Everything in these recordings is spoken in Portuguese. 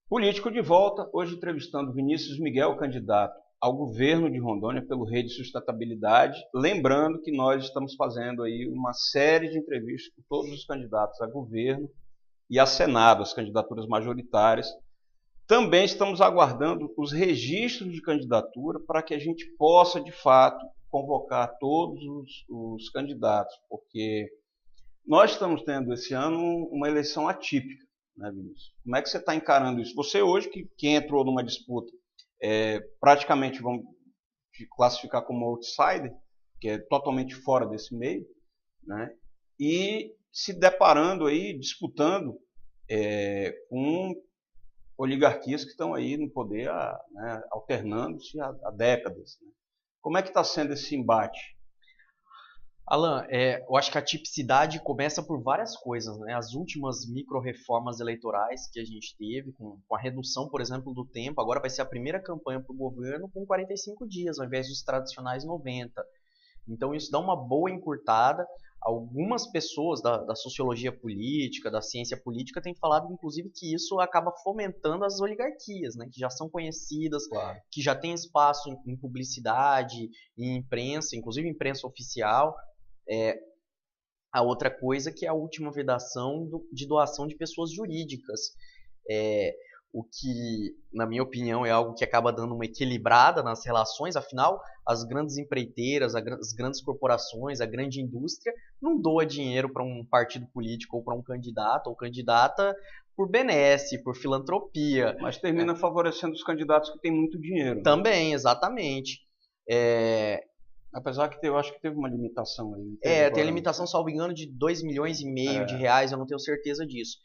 Político de volta, hoje entrevistando Vinícius Miguel, candidato ao governo de Rondônia pelo Rede Sustentabilidade. Lembrando que nós estamos fazendo aí uma série de entrevistas com todos os candidatos a governo e a Senado, as candidaturas majoritárias. Também estamos aguardando os registros de candidatura para que a gente possa, de fato, convocar todos os candidatos, porque nós estamos tendo esse ano uma eleição atípica, né, Vinícius? Como é que você está encarando isso? Você hoje que entrou numa disputa, praticamente vamos te classificar como outsider, que é totalmente fora desse meio, né? E se deparando aí, disputando com oligarquias que estão aí no poder, né, alternando-se há décadas. Né? Como é que está sendo esse embate? Alan, eu acho que a tipicidade começa por várias coisas, né? As últimas micro-reformas eleitorais que a gente teve, com a redução, por exemplo, do tempo, agora vai ser a primeira campanha para o governo com 45 dias, ao invés dos tradicionais 90. Então isso dá uma boa encurtada. Algumas pessoas da sociologia política, da ciência política, têm falado, inclusive, que isso acaba fomentando as oligarquias, né? Que já são conhecidas, Claro. que já tem espaço em publicidade, em imprensa, inclusive imprensa oficial. A outra coisa que é a última vedação de doação de pessoas jurídicas. O que, na minha opinião, é algo que acaba dando uma equilibrada nas relações, afinal, as grandes empreiteiras, as grandes corporações, a grande indústria não doa dinheiro para um partido político ou para um candidato ou candidata por benesse, por filantropia. Mas termina favorecendo os candidatos que têm muito dinheiro. Também, exatamente. Apesar que eu acho que teve uma limitação aí. Tem a limitação, salvo engano, de 2,5 milhões de reais, eu não tenho certeza disso.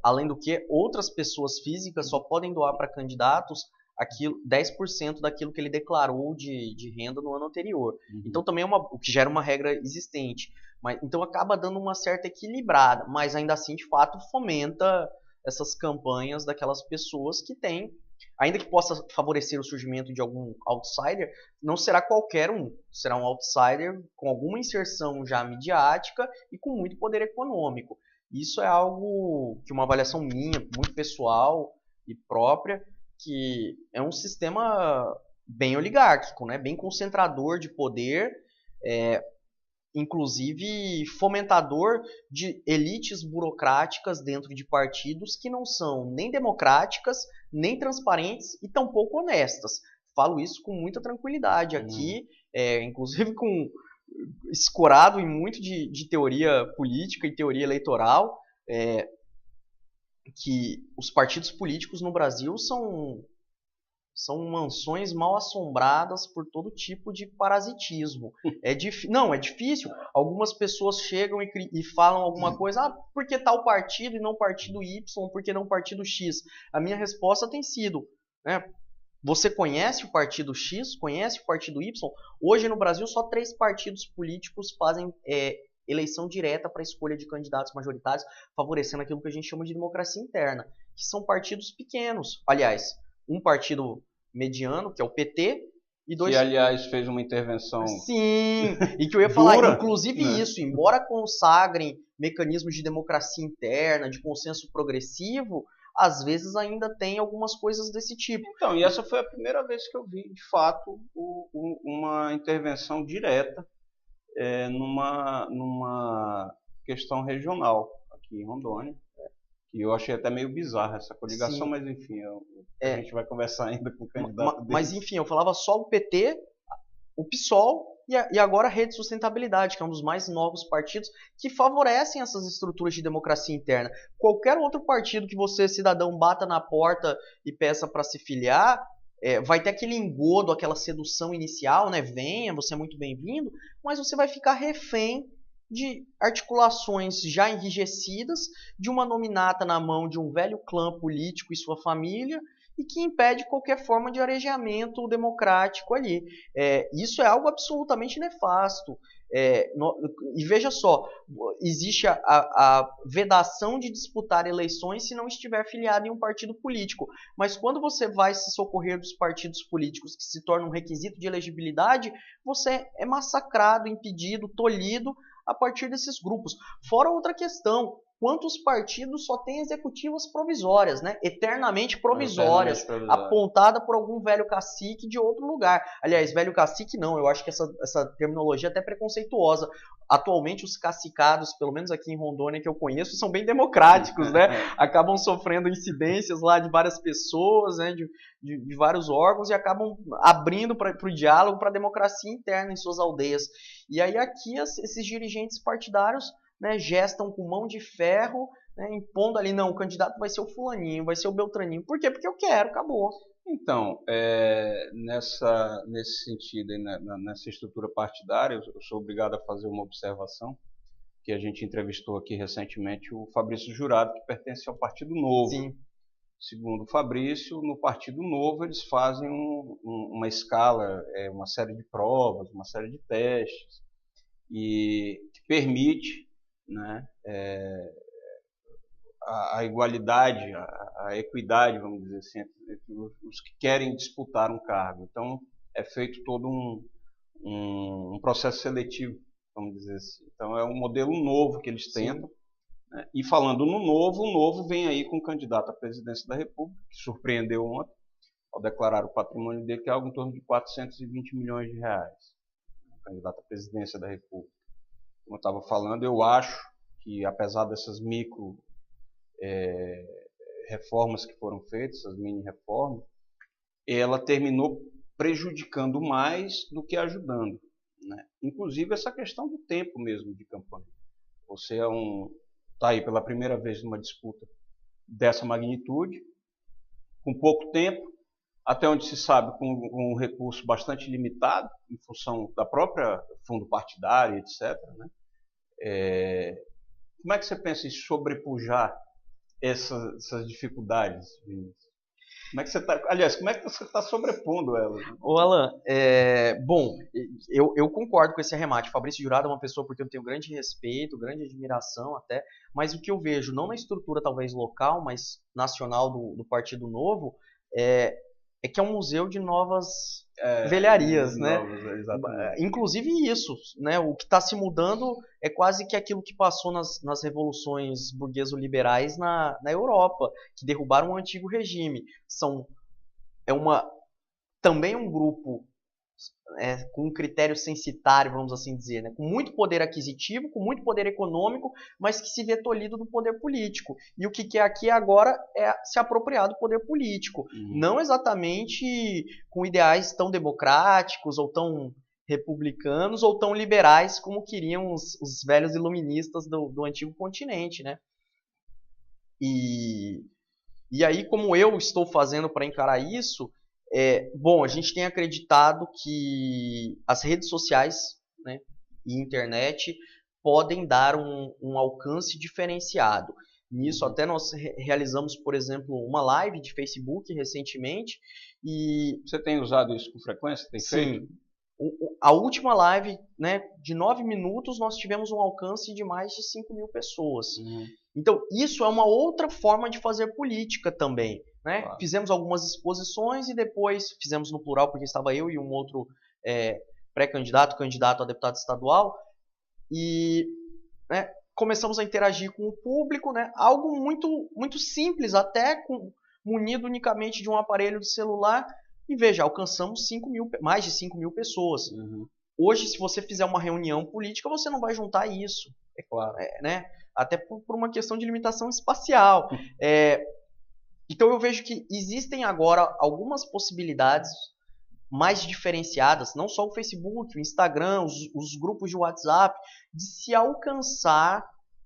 Além do que, outras pessoas físicas só podem doar para candidatos 10% daquilo que ele declarou de renda no ano anterior. Uhum. Então também o que já era uma regra existente. Então acaba dando uma certa equilibrada, mas ainda assim, de fato, fomenta essas campanhas daquelas pessoas que têm, ainda que possa favorecer o surgimento de algum outsider, não será qualquer um. Será um outsider com alguma inserção já midiática e com muito poder econômico. Isso é algo que uma avaliação minha, muito pessoal e própria, que é um sistema bem oligárquico, né? Bem concentrador de poder, inclusive fomentador de elites burocráticas dentro de partidos que não são nem democráticas, nem transparentes e tampouco honestas. Falo isso com muita tranquilidade aqui, inclusive escorado em muito de teoria política e teoria eleitoral, que os partidos políticos no Brasil são mansões mal assombradas por todo tipo de parasitismo. Não, é difícil. Algumas pessoas chegam e falam alguma coisa, por que tal partido e não partido Y, por que não partido X? A minha resposta tem sido, né, você conhece o partido X? Conhece o partido Y? Hoje no Brasil só 3 partidos políticos fazem eleição direta para a escolha de candidatos majoritários, favorecendo aquilo que a gente chama de democracia interna, que são partidos pequenos. Aliás, um partido mediano, que é o PT, e 2... Que, aliás, fez uma intervenção... Sim, e que eu ia falar, dura, inclusive, né? isso, embora consagrem mecanismos de democracia interna, de consenso progressivo, às vezes ainda tem algumas coisas desse tipo. Então, e essa foi a primeira vez que eu vi, de fato, uma intervenção direta numa questão regional aqui em Rondônia. E eu achei até meio bizarra essa coligação, mas enfim, a gente vai conversar ainda com o candidato Mas enfim, eu falava só o PT, o PSOL e agora a Rede Sustentabilidade, que é um dos mais novos partidos que favorecem essas estruturas de democracia interna. Qualquer outro partido que você, cidadão, bata na porta e peça para se filiar, vai ter aquele engodo, aquela sedução inicial, né? Venha, você é muito bem-vindo, mas você vai ficar refém de articulações já enrijecidas, de uma nominata na mão de um velho clã político e sua família, e que impede qualquer forma de arejamento democrático ali. Isso é algo absolutamente nefasto. E veja só, existe a vedação de disputar eleições se não estiver filiado em um partido político. Mas quando você vai se socorrer dos partidos políticos, que se torna um requisito de elegibilidade, você é massacrado, impedido, tolhido a partir desses grupos. Fora outra questão, quantos partidos só têm executivas provisórias, né? Eternamente provisórias, apontada por algum velho cacique de outro lugar. Aliás, velho cacique não, eu acho que essa terminologia é até preconceituosa. Atualmente os cacicados, pelo menos aqui em Rondônia que eu conheço, são bem democráticos, né? Acabam sofrendo incidências lá de várias pessoas, né? De vários órgãos e acabam abrindo para o diálogo, para a democracia interna em suas aldeias. E aí aqui esses dirigentes partidários, né, gestam com mão de ferro, né, impondo ali, não, o candidato vai ser o fulaninho, vai ser o beltraninho. Por quê? Porque eu quero, acabou. Então, nesse sentido, nessa estrutura partidária, eu sou obrigado a fazer uma observação, que a gente entrevistou aqui recentemente o Fabrício Jurado, que pertence ao Partido Novo. Sim. Segundo o Fabrício, no Partido Novo eles fazem uma escala, uma série de provas, uma série de testes, e que permite, né, a igualdade, a equidade, vamos dizer assim, entre os que querem disputar um cargo. Então, é feito todo um processo seletivo, vamos dizer assim. Então, é um modelo novo que eles tentam. Né? E falando no novo, o novo vem aí com o candidato à presidência da República, que surpreendeu ontem, ao declarar o patrimônio dele, que é algo em torno de 420 milhões de reais. O candidato à presidência da República. Como eu estava falando, eu acho que, apesar dessas micro reformas que foram feitas, essas mini-reformas, ela terminou prejudicando mais do que ajudando. Né? Inclusive essa questão do tempo mesmo de campanha. Você está aí pela primeira vez numa disputa dessa magnitude, com pouco tempo, até onde se sabe com um recurso bastante limitado, em função da própria fundo partidário, etc. Né? Como é que você pensa em sobrepujar essas dificuldades, Vinícius? Como é que você está? Aliás, como é que você está sobrepondo elas? Ô Alan, bom, eu concordo com esse arremate. O Fabrício Jurado é uma pessoa porque eu tenho grande respeito, grande admiração até, mas o que eu vejo, não na estrutura talvez local, mas nacional do Partido Novo, é que é um museu de novas velharias, né? Exatamente. Inclusive isso, né? O que está se mudando é quase que aquilo que passou nas revoluções burgueso-liberais na Europa, que derrubaram o antigo regime. Também um grupo com um critério censitário, vamos assim dizer, né? Com muito poder aquisitivo, com muito poder econômico, mas que se vê tolhido do poder político. E o que quer aqui agora é se apropriar do poder político. Não exatamente com ideais tão democráticos ou tão republicanos ou tão liberais como queriam os velhos iluministas do antigo continente, né? E aí, como eu estou fazendo para encarar isso, bom, a gente tem acreditado que as redes sociais, né, e internet podem dar um alcance diferenciado. Nisso até nós realizamos, por exemplo, uma live de Facebook recentemente. E você tem usado isso com frequência? Tem feito? Sim. A última live, né, de 9 minutos, nós tivemos um alcance de mais de 5 mil pessoas. Então, isso é uma outra forma de fazer política também. Né? Claro. Fizemos algumas exposições e depois fizemos no plural, porque estava eu e um outro pré-candidato, candidato a deputado estadual, e né, começamos a interagir com o público, né? Algo muito, muito simples, até munido unicamente de um aparelho de celular, e veja, alcançamos mais de 5 mil pessoas. Hoje, se você fizer uma reunião política, você não vai juntar isso. É claro. Né? Até por uma questão de limitação espacial. Então eu vejo que existem agora algumas possibilidades mais diferenciadas, não só o Facebook, o Instagram, os grupos de WhatsApp, de se alcançar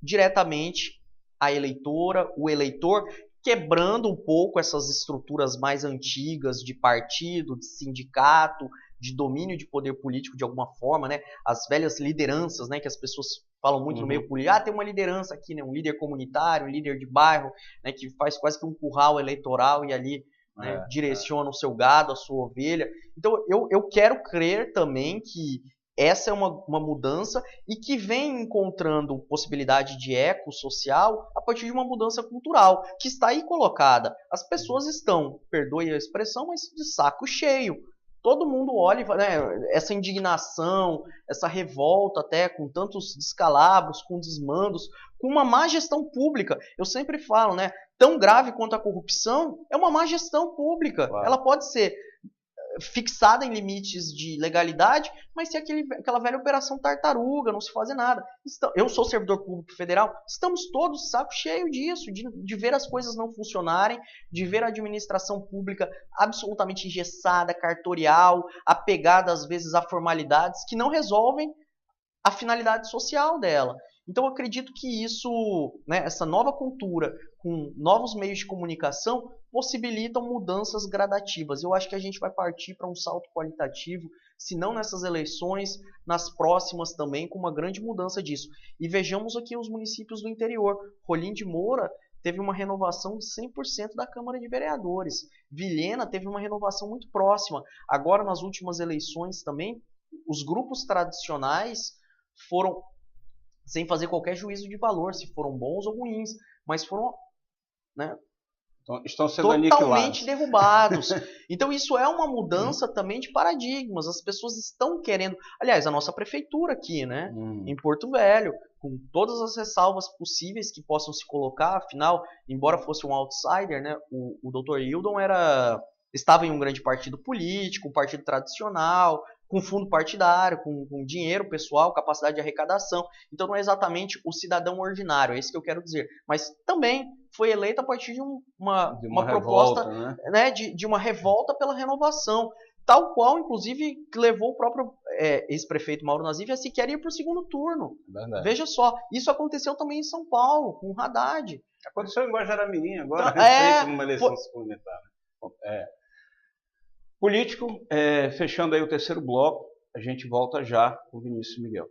diretamente a eleitora, o eleitor, quebrando um pouco essas estruturas mais antigas de partido, de sindicato, de domínio de poder político de alguma forma, né? As velhas lideranças, né? Que as pessoas falam muito no meio político. Tem uma liderança aqui, né? Um líder comunitário, um líder de bairro, né? Que faz quase que um curral eleitoral e ali né, direciona o seu gado, a sua ovelha. Então eu quero crer também que essa é uma mudança e que vem encontrando possibilidade de eco social a partir de uma mudança cultural, que está aí colocada. As pessoas estão, perdoe a expressão, mas de saco cheio todo mundo olha, né, essa indignação, essa revolta até, com tantos descalabros, com desmandos, com uma má gestão pública. Eu sempre falo, né, tão grave quanto a corrupção é uma má gestão pública. Claro. Ela pode ser fixada em limites de legalidade, mas tem aquela velha operação tartaruga, não se fazer nada. Eu sou servidor público federal, estamos todos de saco cheio disso, de ver as coisas não funcionarem, de ver a administração pública absolutamente engessada, cartorial, apegada às vezes a formalidades que não resolvem a finalidade social dela. Então eu acredito que isso, né, essa nova cultura com novos meios de comunicação possibilitam mudanças gradativas. Eu acho que a gente vai partir para um salto qualitativo, se não nessas eleições, nas próximas também, com uma grande mudança disso. E vejamos aqui os municípios do interior. Rolim de Moura teve uma renovação de 100% da Câmara de Vereadores. Vilhena teve uma renovação muito próxima. Agora, nas últimas eleições também, os grupos tradicionais foram, sem fazer qualquer juízo de valor, se foram bons ou ruins, mas foram, né, estão sendo totalmente derrubados. Então isso é uma mudança também de paradigmas. As pessoas estão querendo... Aliás, a nossa prefeitura aqui, né, em Porto Velho, com todas as ressalvas possíveis que possam se colocar, afinal, embora fosse um outsider, né, o Dr. Hildon estava em um grande partido político, um partido tradicional, com fundo partidário, com dinheiro pessoal, capacidade de arrecadação. Então não é exatamente o cidadão ordinário, é isso que eu quero dizer. Mas também foi eleito a partir de uma proposta, revolta, né, de uma revolta pela renovação, tal qual, inclusive, levou o próprio ex-prefeito Mauro Nazif a sequer ir para o segundo turno. Verdade. Veja só, isso aconteceu também em São Paulo, com o Haddad. Aconteceu em Guajaramirim agora, recente, numa eleição suplementar. Político, fechando aí o terceiro bloco, a gente volta já com o Vinícius Miguel.